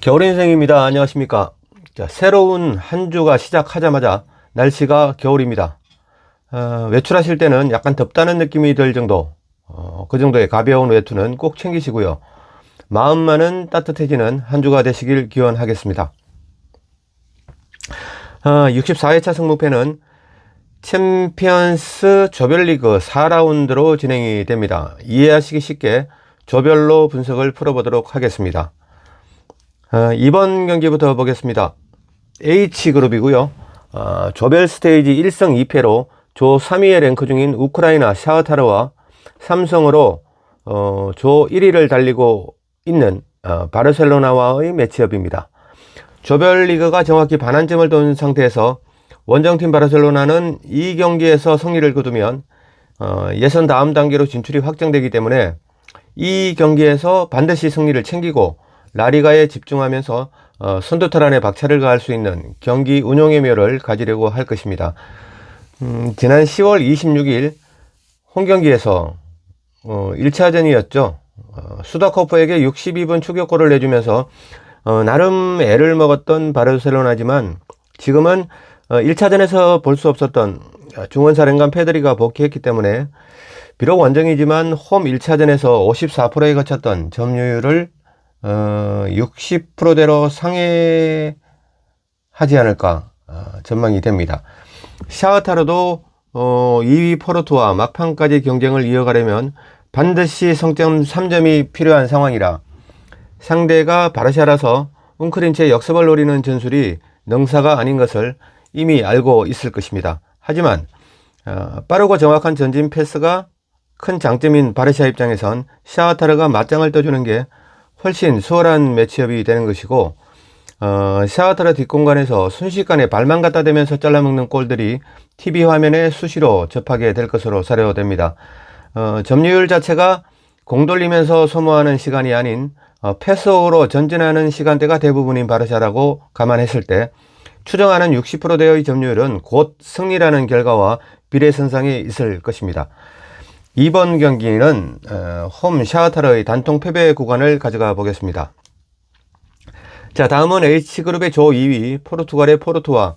겨울 인생입니다. 안녕하십니까. 자, 새로운 한 주가 시작하자마자 날씨가 겨울입니다. 외출하실 때는 약간 덥다는 느낌이 들 정도, 그 정도의 가벼운 외투는 꼭 챙기시고요. 마음만은 따뜻해지는 한 주가 되시길 기원하겠습니다. 64회차 승무패는 챔피언스 조별리그 4라운드로 진행이 됩니다. 이해하시기 쉽게 조별로 분석을 풀어보도록 하겠습니다. 이번 경기부터 보겠습니다. H그룹이고요. 조별 스테이지 1승 2패로 조 3위에 랭크 중인 우크라이나 샤흐타르와 삼성으로 조 1위를 달리고 있는 바르셀로나와의 매치업입니다. 조별리그가 정확히 반환점을 돈 상태에서 원정팀 바르셀로나는 이 경기에서 승리를 거두면 예선 다음 단계로 진출이 확정되기 때문에 이 경기에서 반드시 승리를 챙기고 라리가에 집중하면서 선두탈환에 박차를 가할 수 있는 경기 운용의 묘를 가지려고 할 것입니다. 지난 10월 26일 홈경기에서 1차전이었죠. 수다코프에게 62분 추격골을 내주면서 나름 애를 먹었던 바르셀로나지만 지금은 1차전에서 볼 수 없었던 중원사령관 페드리가 복귀했기 때문에 비록 원정이지만 홈 1차전에서 54%에 거쳤던 점유율을 60%대로 상회하지 않을까 전망이 됩니다. 샤흐타르도 2위 포르투와 막판까지 경쟁을 이어가려면 반드시 성점 3점이 필요한 상황이라 상대가 바르샤라서 웅크린 채 역습을 노리는 전술이 능사가 아닌 것을 이미 알고 있을 것입니다. 하지만 빠르고 정확한 전진 패스가 큰 장점인 바르샤 입장에선 샤흐타르가 맞짱을 떠주는 게 훨씬 수월한 매치업이 되는 것이고 샤흐타르 뒷공간에서 순식간에 발만 갖다 대면서 잘라먹는 골들이 TV 화면에 수시로 접하게 될 것으로 사료됩니다. 점유율 자체가 공 돌리면서 소모하는 시간이 아닌 패스오로 전진하는 시간대가 대부분인 바르샤라고 감안했을 때 추정하는 60%대의 점유율은 곧 승리라는 결과와 비례선상에 있을 것입니다. 이번 경기는 홈 샤흐타르의 단통 패배 구간을 가져가 보겠습니다. 자, 다음은 H그룹의 조 2위 포르투갈의 포르투와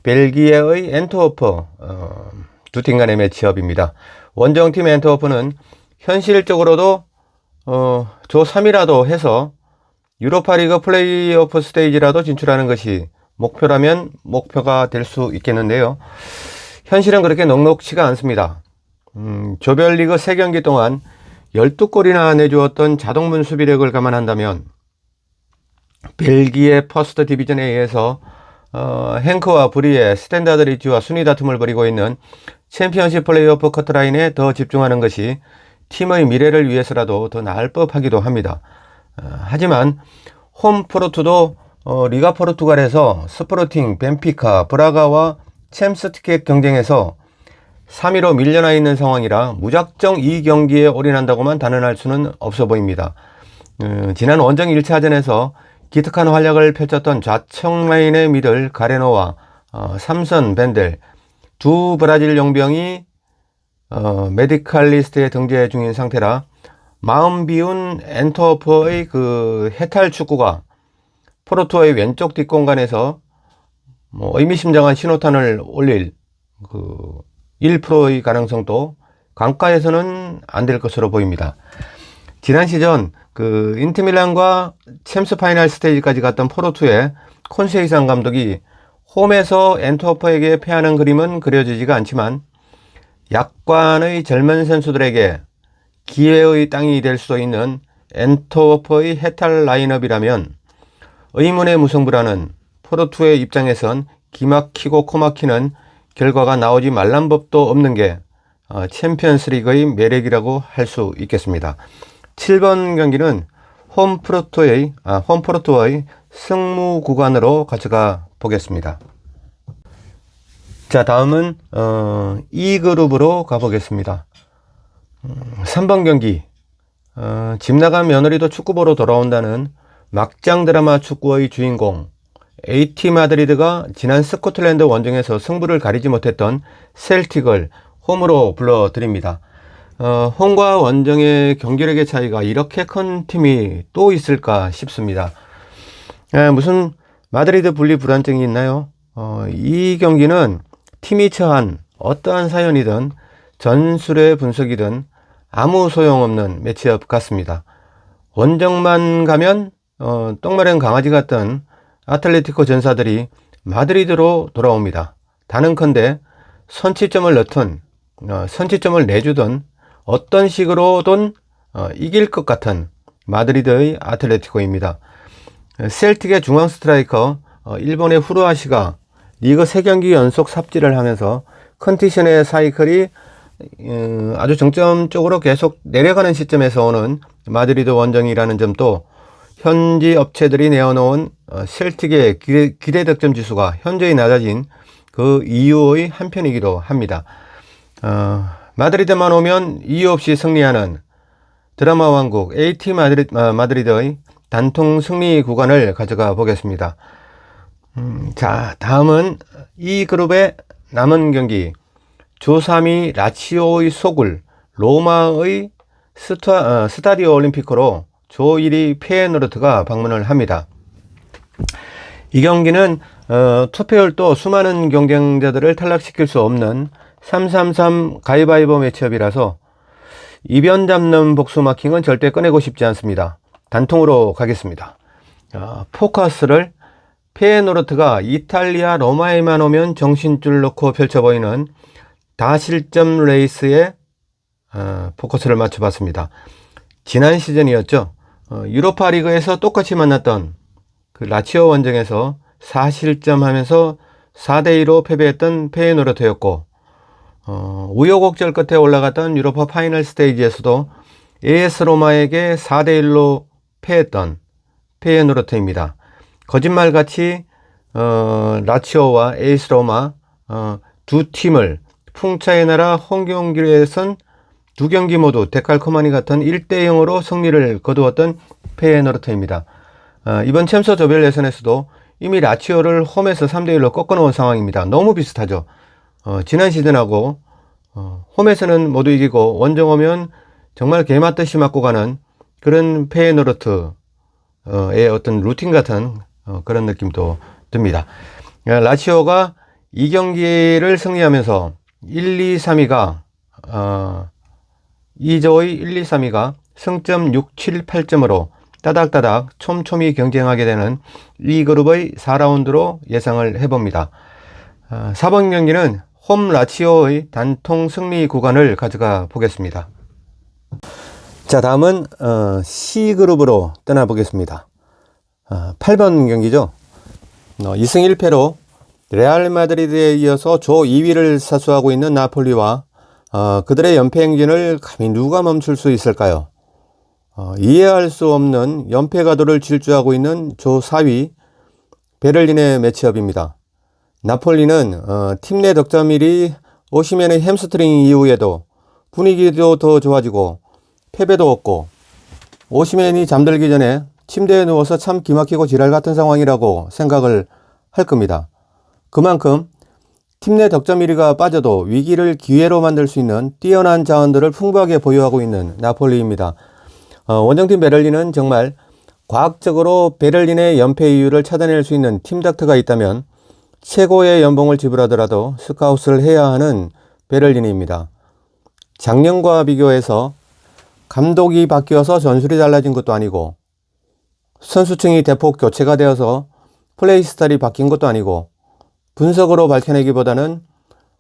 벨기에의 엔트워프 두 팀 간의 매치업입니다. 원정팀 엔트워프는 현실적으로도 조 3위라도 해서 유로파리그 플레이오프 스테이지라도 진출하는 것이 목표라면 목표가 될 수 있겠는데요. 현실은 그렇게 넉넉치가 않습니다. 조별리그 3경기 동안 12골이나 내주었던 자동문 수비력을 감안한다면 벨기에 퍼스트 디비전에 의해서 행크와 브리에 스탠다드 리치와 순위 다툼을 벌이고 있는 챔피언십 플레이오프 커트라인에 더 집중하는 것이 팀의 미래를 위해서라도 더 나을 법하기도 합니다. 하지만 홈 포르투도 리가 포르투갈에서 스포르팅, 벤피카, 브라가와 챔스 티켓 경쟁에서 3위로 밀려나 있는 상황이라 무작정 이 경기에 올인한다고만 단언할 수는 없어 보입니다. 지난 원정 1차전에서 기특한 활약을 펼쳤던 좌측 라인의 미들 가레노와 삼선 벤델 두 브라질 용병이 메디칼 리스트에 등재 중인 상태라 마음 비운 엔트워프의 그 해탈 축구가 포르투의 왼쪽 뒷공간에서 의미심장한 신호탄을 올릴 1%의 가능성도 강가에서는 안 될 것으로 보입니다. 지난 시즌 인트밀란과 챔스 파이널 스테이지까지 갔던 포르투의 콘세이산 감독이 홈에서 엔트워프에게 패하는 그림은 그려지지가 않지만 약관의 젊은 선수들에게 기회의 땅이 될 수도 있는 엔트워프의 해탈 라인업이라면 의문의 무승부라는 포르투의 입장에선 기막히고 코막히는 결과가 나오지 말란 법도 없는 게 챔피언스 리그의 매력이라고 할 수 있겠습니다. 7번 경기는 홈 포르투의 승무 구간으로 가져가 보겠습니다. 자, 다음은 E그룹으로 가보겠습니다. 3번 경기 집 나간 며느리도 축구 보러 돌아온다는 막장 드라마 축구의 주인공 AT 마드리드가 지난 스코틀랜드 원정에서 승부를 가리지 못했던 셀틱을 홈으로 불러드립니다. 홈과 원정의 경기력의 차이가 이렇게 큰 팀이 또 있을까 싶습니다. 무슨 마드리드 분리 불안증이 있나요? 이 경기는 팀이 처한 어떠한 사연이든 전술의 분석이든 아무 소용없는 매치업 같습니다. 원정만 가면 똥마른 강아지 같던 아틀레티코 전사들이 마드리드로 돌아옵니다. 단언컨대 선취점을 넣든 선취점을 내주든 어떤 식으로든 이길 것 같은 마드리드의 아틀레티코입니다. 셀틱의 중앙 스트라이커 일본의 후르아시가 리그 3경기 연속 삽질을 하면서 컨디션의 사이클이 아주 정점적으로 계속 내려가는 시점에서 오는 마드리드 원정이라는 점도 현지 업체들이 내어놓은 셀틱의 기대 득점 지수가 현저히 낮아진 그 이유의 한편이기도 합니다. 마드리드만 오면 이유 없이 승리하는 드라마 왕국 AT 마드리드의 단통 승리 구간을 가져가 보겠습니다. 자, 다음은 이 그룹의 남은 경기 조3위 라치오의 속을 로마의 스타디오 올림피코로 조1위 페예노르트가 방문을 합니다. 이 경기는 투표율도 수많은 경쟁자들을 탈락시킬 수 없는 3-3-3 가위바위보 매치업이라서 이변 잡는 복수 마킹은 절대 꺼내고 싶지 않습니다. 단통으로 가겠습니다. 포커스를 페예노르트가 이탈리아 로마에만 오면 정신줄 놓고 펼쳐 보이는 다실점 레이스에 포커스를 맞춰봤습니다. 지난 시즌이었죠. 유로파 리그에서 똑같이 만났던 그 라치오 원정에서 4실점 하면서 4대2로 패배했던 페예노르트였고, 우여곡절 끝에 올라갔던 유로파 파이널 스테이지에서도 AS 로마에게 4대1로 패했던 페예노르트입니다. 거짓말같이 라치오와 AS 로마 두 팀을 풍차의 나라 홈경기에선 두 경기 모두 데칼코마니 같은 1대0으로 승리를 거두었던 페예노르트입니다. 이번 챔스 조별 예선에서도 이미 라치오를 홈에서 3대1로 꺾어놓은 상황입니다. 너무 비슷하죠. 지난 시즌하고 홈에서는 모두 이기고 원정 오면 정말 개맞듯이 맞고 가는 그런 페예노르트의 어떤 루틴 같은 그런 느낌도 듭니다. 라치오가 이 경기를 승리하면서 1, 2, 3위가 2조의 1, 2, 3위가 승점 6, 7, 8점으로 따닥따닥 촘촘히 경쟁하게 되는 이 그룹의 4라운드로 예상을 해봅니다. 4번 경기는 홈 라치오의 단통 승리 구간을 가져가 보겠습니다. 자, 다음은 C그룹으로 떠나보겠습니다. 8번 경기죠. 2승 1패로 레알 마드리드에 이어서 조 2위를 사수하고 있는 나폴리와 그들의 연패 행진을 감히 누가 멈출 수 있을까요? 이해할 수 없는 연패 가도를 질주하고 있는 조 4위 베를린의 매치업입니다. 나폴리는 팀 내 득점율이 오시멘의 햄스트링 이후에도 분위기도 더 좋아지고 패배도 없고 오시멘이 잠들기 전에 침대에 누워서 참 기막히고 지랄 같은 상황이라고 생각을 할 겁니다. 그만큼 팀 내 득점 1위가 빠져도 위기를 기회로 만들 수 있는 뛰어난 자원들을 풍부하게 보유하고 있는 나폴리입니다. 원정팀 베를린은 정말 과학적으로 베를린의 연패 이유를 찾아낼 수 있는 팀 닥터가 있다면 최고의 연봉을 지불하더라도 스카웃을 해야 하는 베를린입니다. 작년과 비교해서 감독이 바뀌어서 전술이 달라진 것도 아니고 선수층이 대폭 교체가 되어서 플레이 스타일이 바뀐 것도 아니고 분석으로 밝혀내기보다는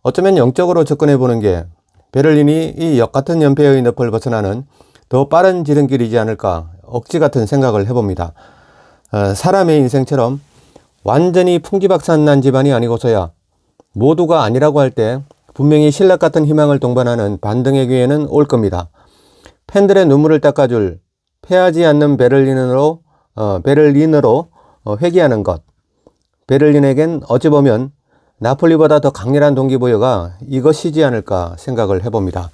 어쩌면 영적으로 접근해보는 게 베를린이 이 역같은 연패의 늪을 벗어나는 더 빠른 지름길이지 않을까 억지 같은 생각을 해봅니다. 사람의 인생처럼 완전히 풍지박산난 집안이 아니고서야 모두가 아니라고 할 때 분명히 신락 같은 희망을 동반하는 반등의 기회는 올 겁니다. 팬들의 눈물을 닦아줄 패하지 않는 베를린으로 회귀하는 것. 베를린에겐 어찌 보면 나폴리보다 더 강렬한 동기부여가 이것이지 않을까 생각을 해봅니다.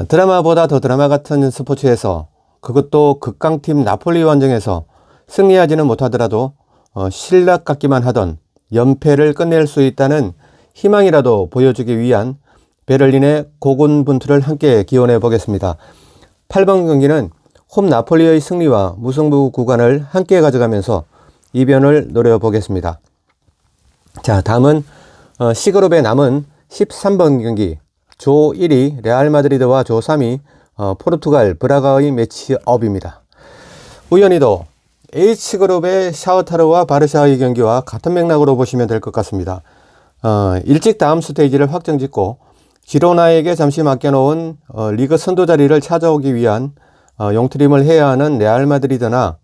드라마보다 더 드라마 같은 스포츠에서 그것도 극강팀 나폴리 원정에서 승리하지는 못하더라도 실락 같기만 하던 연패를 끝낼 수 있다는 희망이라도 보여주기 위한 베를린의 고군분투를 함께 기원해 보겠습니다. 8번 경기는 홈 나폴리의 승리와 무승부 구간을 함께 가져가면서 이변을 노려보겠습니다. 자, 다음은 C그룹의 남은 13번 경기, 조 1위 레알 마드리드와 조 3위 포르투갈 브라가의 매치업입니다. 우연히도 H그룹의 샤흐타르와 바르샤의 경기와 같은 맥락으로 보시면 될 것 같습니다. 일찍 다음 스테이지를 확정짓고 지로나에게 잠시 맡겨놓은 리그 선두 자리를 찾아오기 위한 용트림을 해야 하는 레알 마드리드나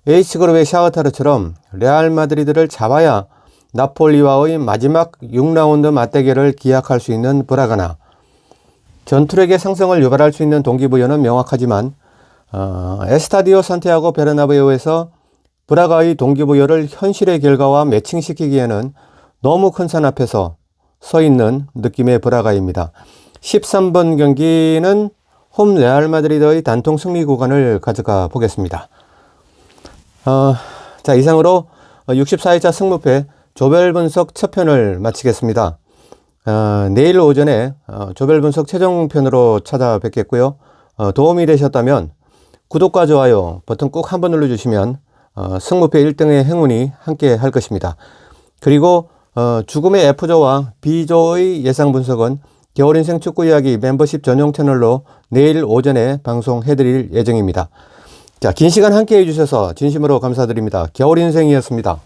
H그룹의 샤흐타르처럼 레알 마드리드를 잡아야 나폴리와의 마지막 6라운드 맞대결을 기약할 수 있는 브라가나, 전투력의 상승을 유발할 수 있는 동기부여는 명확하지만 에스타디오 산티아고 베르나베우에서 브라가의 동기부여를 현실의 결과와 매칭시키기에는 너무 큰 산 앞에서 서 있는 느낌의 브라가입니다. 13번 경기는 홈 레알 마드리드의 단통 승리 구간을 가져가 보겠습니다. 자, 이상으로 64회차 승무패 조별 분석 첫 편을 마치겠습니다. 내일 오전에 조별 분석 최종편으로 찾아뵙겠고요. 도움이 되셨다면 구독과 좋아요 버튼 꼭 한번 눌러주시면 승무패 1등의 행운이 함께 할 것입니다. 그리고 죽음의 F조와 B조의 예상 분석은 겨울인생 축구 이야기 멤버십 전용 채널로 내일 오전에 방송해드릴 예정입니다. 자, 긴 시간 함께 해주셔서 진심으로 감사드립니다. 겨울인생이었습니다.